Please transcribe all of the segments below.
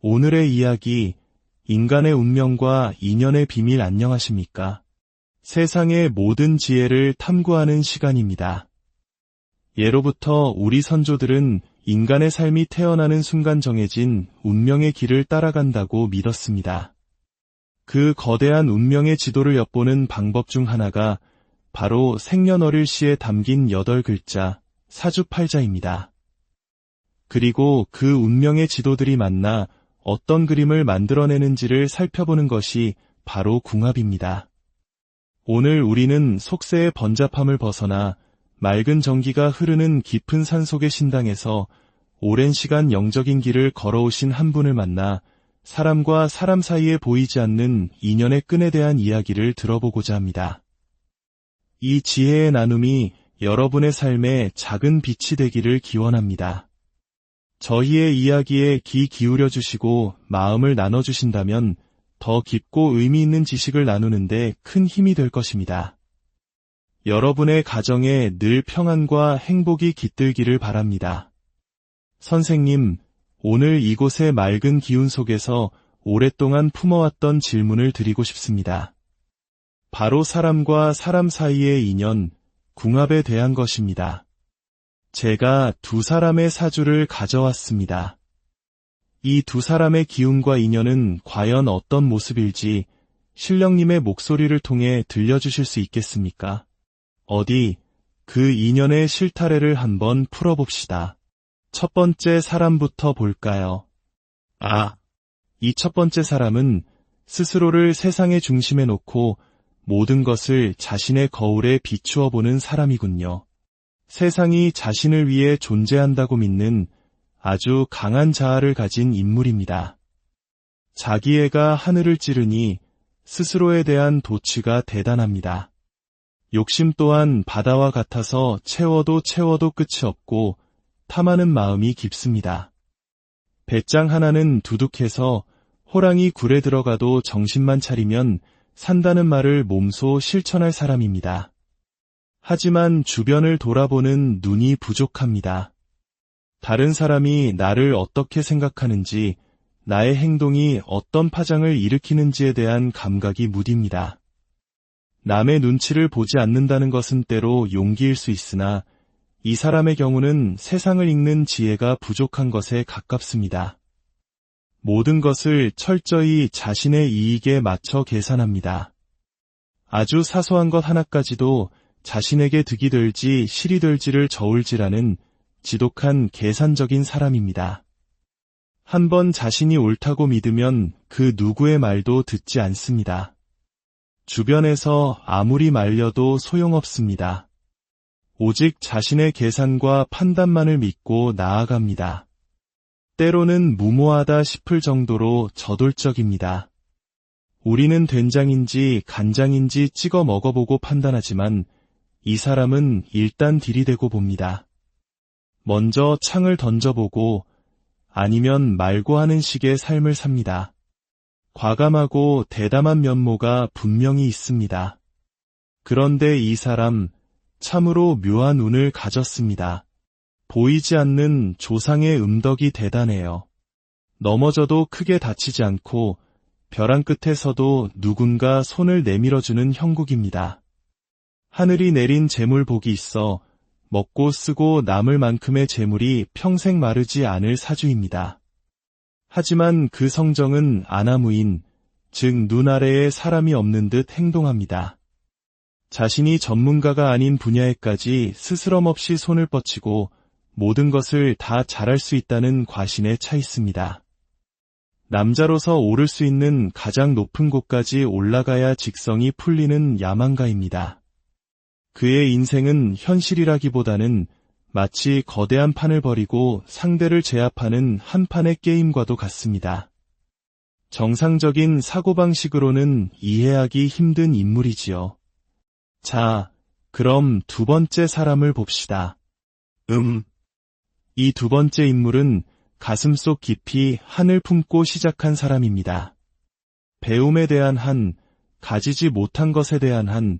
오늘의 이야기, 인간의 운명과 인연의 비밀 안녕하십니까? 세상의 모든 지혜를 탐구하는 시간입니다. 예로부터 우리 선조들은 인간의 삶이 태어나는 순간 정해진 운명의 길을 따라간다고 믿었습니다. 그 거대한 운명의 지도를 엿보는 방법 중 하나가 바로 생년월일시에 담긴 8글자, 사주팔자입니다. 그리고 그 운명의 지도들이 만나 어떤 그림을 만들어내는지를 살펴보는 것이 바로 궁합입니다. 오늘 우리는 속세의 번잡함을 벗어나 맑은 정기가 흐르는 깊은 산속의 신당에서 오랜 시간 영적인 길을 걸어오신 한 분을 만나 사람과 사람 사이에 보이지 않는 인연의 끈에 대한 이야기를 들어보고자 합니다. 이 지혜의 나눔이 여러분의 삶에 작은 빛이 되기를 기원합니다. 저희의 이야기에 귀 기울여 주시고 마음을 나눠주신다면 더 깊고 의미 있는 지식을 나누는데 큰 힘이 될 것입니다. 여러분의 가정에 늘 평안과 행복이 깃들기를 바랍니다. 선생님, 오늘 이곳의 맑은 기운 속에서 오랫동안 품어왔던 질문을 드리고 싶습니다. 바로 사람과 사람 사이의 인연, 궁합에 대한 것입니다. 제가 두 사람의 사주를 가져왔습니다. 이 두 사람의 기운과 인연은 과연 어떤 모습일지 신령님의 목소리를 통해 들려주실 수 있겠습니까? 어디, 그 인연의 실타래를 한번 풀어봅시다. 첫 번째 사람부터 볼까요? 이 첫 번째 사람은 스스로를 세상의 중심에 놓고 모든 것을 자신의 거울에 비추어 보는 사람이군요. 세상이 자신을 위해 존재한다고 믿는 아주 강한 자아를 가진 인물입니다. 자기애가 하늘을 찌르니 스스로에 대한 도취가 대단합니다. 욕심 또한 바다와 같아서 채워도 끝이 없고 탐하는 마음이 깊습니다. 배짱 하나는 두둑해서 호랑이 굴에 들어가도 정신만 차리면 산다는 말을 몸소 실천할 사람입니다. 하지만 주변을 돌아보는 눈이 부족합니다. 다른 사람이 나를 어떻게 생각하는지, 나의 행동이 어떤 파장을 일으키는지에 대한 감각이 무딥니다. 남의 눈치를 보지 않는다는 것은 때로 용기일 수 있으나 이 사람의 경우는 세상을 읽는 지혜가 부족한 것에 가깝습니다. 모든 것을 철저히 자신의 이익에 맞춰 계산합니다. 아주 사소한 것 하나까지도 자신에게 득이 될지 실이 될지를 저울질하는 지독한 계산적인 사람입니다. 한번 자신이 옳다고 믿으면 그 누구의 말도 듣지 않습니다. 주변에서 아무리 말려도 소용없습니다. 오직 자신의 계산과 판단만을 믿고 나아갑니다. 때로는 무모하다 싶을 정도로 저돌적입니다. 우리는 된장인지 간장인지 찍어 먹어보고 판단하지만 이 사람은 일단 들이대고 봅니다. 먼저 창을 던져보고 아니면 말고 하는 식의 삶을 삽니다. 과감하고 대담한 면모가 분명히 있습니다. 그런데 이 사람 참으로 묘한 운을 가졌습니다. 보이지 않는 조상의 음덕이 대단해요. 넘어져도 크게 다치지 않고 벼랑 끝에서도 누군가 손을 내밀어주는 형국입니다. 하늘이 내린 재물 복이 있어 먹고 쓰고 남을 만큼의 재물이 평생 마르지 않을 사주입니다. 하지만 그 성정은 아나무인, 즉 눈 아래에 사람이 없는 듯 행동합니다. 자신이 전문가가 아닌 분야에까지 스스럼 없이 손을 뻗치고 모든 것을 다 잘할 수 있다는 과신에 차 있습니다. 남자로서 오를 수 있는 가장 높은 곳까지 올라가야 직성이 풀리는 야망가입니다. 그의 인생은 현실이라기보다는 마치 거대한 판을 벌이고 상대를 제압하는 한 판의 게임과도 같습니다. 정상적인 사고방식으로는 이해하기 힘든 인물이지요. 자, 그럼 두 번째 사람을 봅시다. 이 두 번째 인물은 가슴속 깊이 한을 품고 시작한 사람입니다. 배움에 대한 한, 가지지 못한 것에 대한 한,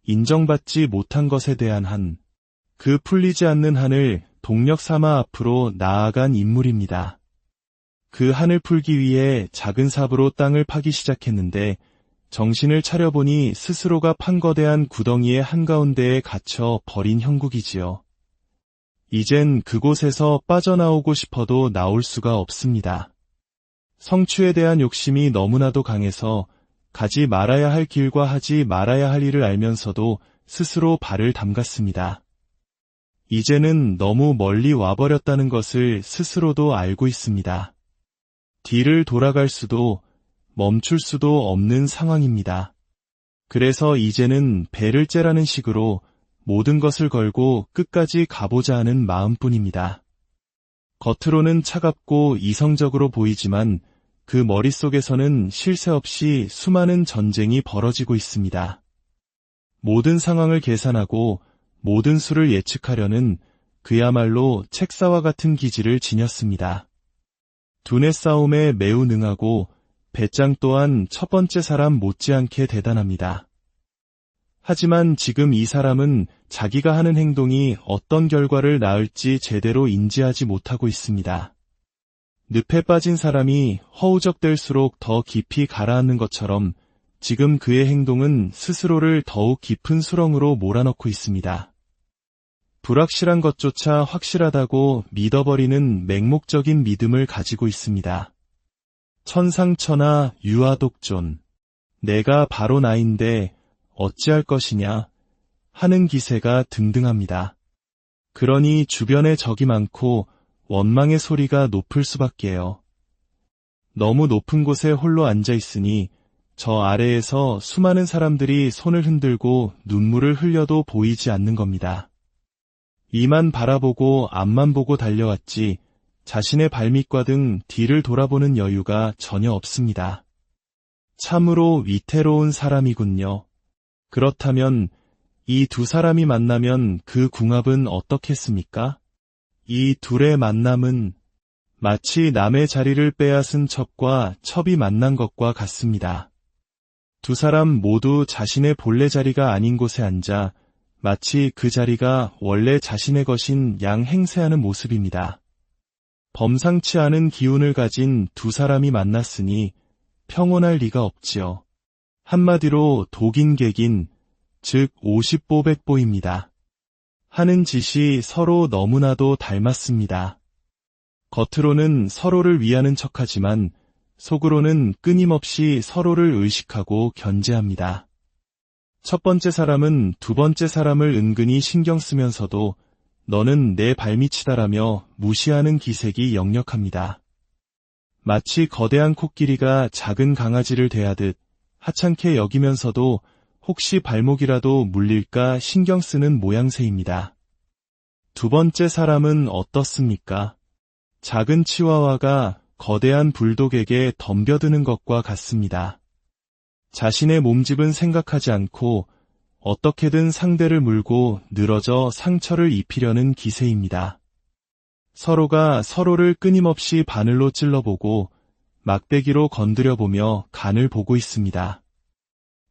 인정받지 못한 것에 대한 한, 그 풀리지 않는 한을 동력 삼아 앞으로 나아간 인물입니다. 그 한을 풀기 위해 작은 삽으로 땅을 파기 시작했는데 정신을 차려보니 스스로가 판 거대한 구덩이의 한가운데에 갇혀 버린 형국이지요. 이젠 그곳에서 빠져나오고 싶어도 나올 수가 없습니다. 성취에 대한 욕심이 너무나도 강해서 가지 말아야 할 길과 하지 말아야 할 일을 알면서도 스스로 발을 담갔습니다. 이제는 너무 멀리 와버렸다는 것을 스스로도 알고 있습니다. 뒤를 돌아갈 수도 멈출 수도 없는 상황입니다. 그래서 이제는 배를 째라는 식으로 모든 것을 걸고 끝까지 가보자 하는 마음뿐입니다. 겉으로는 차갑고 이성적으로 보이지만 그 머릿속에서는 쉴 새 없이 수많은 전쟁이 벌어지고 있습니다. 모든 상황을 계산하고 모든 수를 예측하려는 그야말로 책사와 같은 기질을 지녔습니다. 두뇌 싸움에 매우 능하고 배짱 또한 첫 번째 사람 못지않게 대단합니다. 하지만 지금 이 사람은 자기가 하는 행동이 어떤 결과를 낳을지 제대로 인지하지 못하고 있습니다. 늪에 빠진 사람이 허우적댈수록 더 깊이 가라앉는 것처럼 지금 그의 행동은 스스로를 더욱 깊은 수렁으로 몰아넣고 있습니다. 불확실한 것조차 확실하다고 믿어버리는 맹목적인 믿음을 가지고 있습니다. 천상천하 유아독존, 내가 바로 나인데 어찌할 것이냐 하는 기세가 등등합니다. 그러니 주변에 적이 많고 원망의 소리가 높을 수밖에요. 너무 높은 곳에 홀로 앉아 있으니 저 아래에서 수많은 사람들이 손을 흔들고 눈물을 흘려도 보이지 않는 겁니다. 이만 바라보고 앞만 보고 달려왔지 자신의 발밑과 등 뒤를 돌아보는 여유가 전혀 없습니다. 참으로 위태로운 사람이군요. 그렇다면 이 두 사람이 만나면 그 궁합은 어떻겠습니까? 이 둘의 만남은 마치 남의 자리를 빼앗은 첩과 첩이 만난 것과 같습니다. 두 사람 모두 자신의 본래 자리가 아닌 곳에 앉아 마치 그 자리가 원래 자신의 것인 양 행세하는 모습입니다. 범상치 않은 기운을 가진 두 사람이 만났으니 평온할 리가 없지요. 한마디로 독인객인, 즉 오십보백보입니다. 하는 짓이 서로 너무나도 닮았습니다. 겉으로는 서로를 위하는 척하지만 속으로는 끊임없이 서로를 의식하고 견제합니다. 첫 번째 사람은 두 번째 사람을 은근히 신경 쓰면서도 너는 내 발밑이다라며 무시하는 기색이 역력합니다. 마치 거대한 코끼리가 작은 강아지를 대하듯 하찮게 여기면서도 혹시 발목이라도 물릴까 신경 쓰는 모양새입니다. 두 번째 사람은 어떻습니까? 작은 치와와가 거대한 불독에게 덤벼드는 것과 같습니다. 자신의 몸집은 생각하지 않고 어떻게든 상대를 물고 늘어져 상처를 입히려는 기세입니다. 서로가 서로를 끊임없이 바늘로 찔러보고 막대기로 건드려보며 간을 보고 있습니다.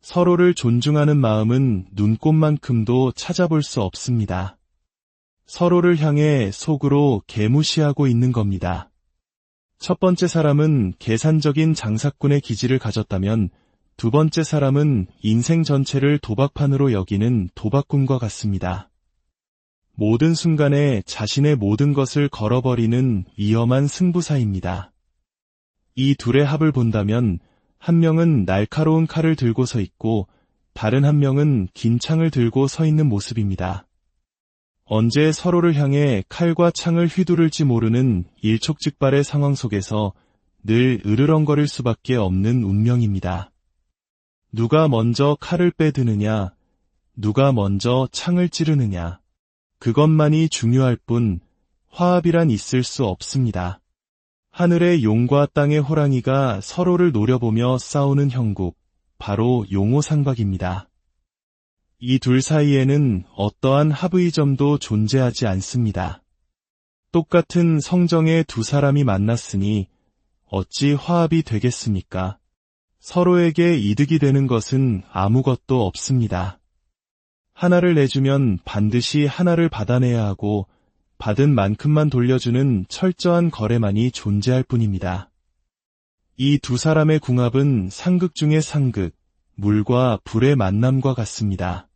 서로를 존중하는 마음은 눈꼽만큼도 찾아볼 수 없습니다. 서로를 향해 속으로 개무시하고 있는 겁니다. 첫 번째 사람은 계산적인 장사꾼의 기질을 가졌다면 두 번째 사람은 인생 전체를 도박판으로 여기는 도박꾼과 같습니다. 모든 순간에 자신의 모든 것을 걸어버리는 위험한 승부사입니다. 이 둘의 합을 본다면 한 명은 날카로운 칼을 들고 서 있고 다른 한 명은 긴 창을 들고 서 있는 모습입니다. 언제 서로를 향해 칼과 창을 휘두를지 모르는 일촉즉발의 상황 속에서 늘 으르렁거릴 수밖에 없는 운명입니다. 누가 먼저 칼을 빼드느냐, 누가 먼저 창을 찌르느냐, 그것만이 중요할 뿐 화합이란 있을 수 없습니다. 하늘의 용과 땅의 호랑이가 서로를 노려보며 싸우는 형국, 바로 용호상박입니다. 이 둘 사이에는 어떠한 합의 점도 존재하지 않습니다. 똑같은 성정의 두 사람이 만났으니 어찌 화합이 되겠습니까? 서로에게 이득이 되는 것은 아무것도 없습니다. 하나를 내주면 반드시 하나를 받아내야 하고 받은 만큼만 돌려주는 철저한 거래만이 존재할 뿐입니다. 이 두 사람의 궁합은 상극 중의 상극, 물과 불의 만남과 같습니다.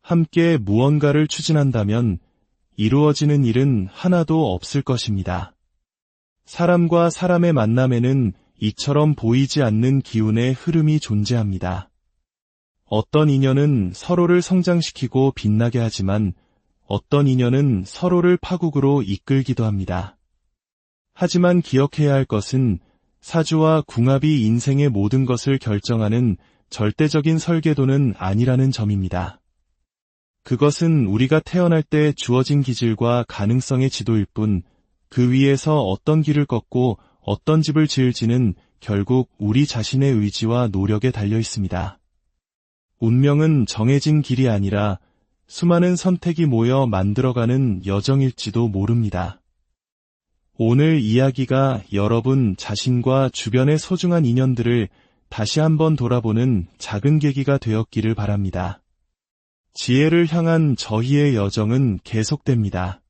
함께 무언가를 추진한다면 이루어지는 일은 하나도 없을 것입니다. 사람과 사람의 만남에는 이처럼 보이지 않는 기운의 흐름이 존재합니다. 어떤 인연은 서로를 성장시키고 빛나게 하지만 어떤 인연은 서로를 파국으로 이끌기도 합니다. 하지만 기억해야 할 것은 사주와 궁합이 인생의 모든 것을 결정하는 절대적인 설계도는 아니라는 점입니다. 그것은 우리가 태어날 때 주어진 기질과 가능성의 지도일 뿐, 그 위에서 어떤 길을 걷고 어떤 집을 지을지는 결국 우리 자신의 의지와 노력에 달려 있습니다. 운명은 정해진 길이 아니라 수많은 선택이 모여 만들어가는 여정일지도 모릅니다. 오늘 이야기가 여러분 자신과 주변의 소중한 인연들을 다시 한번 돌아보는 작은 계기가 되었기를 바랍니다. 지혜를 향한 저희의 여정은 계속됩니다.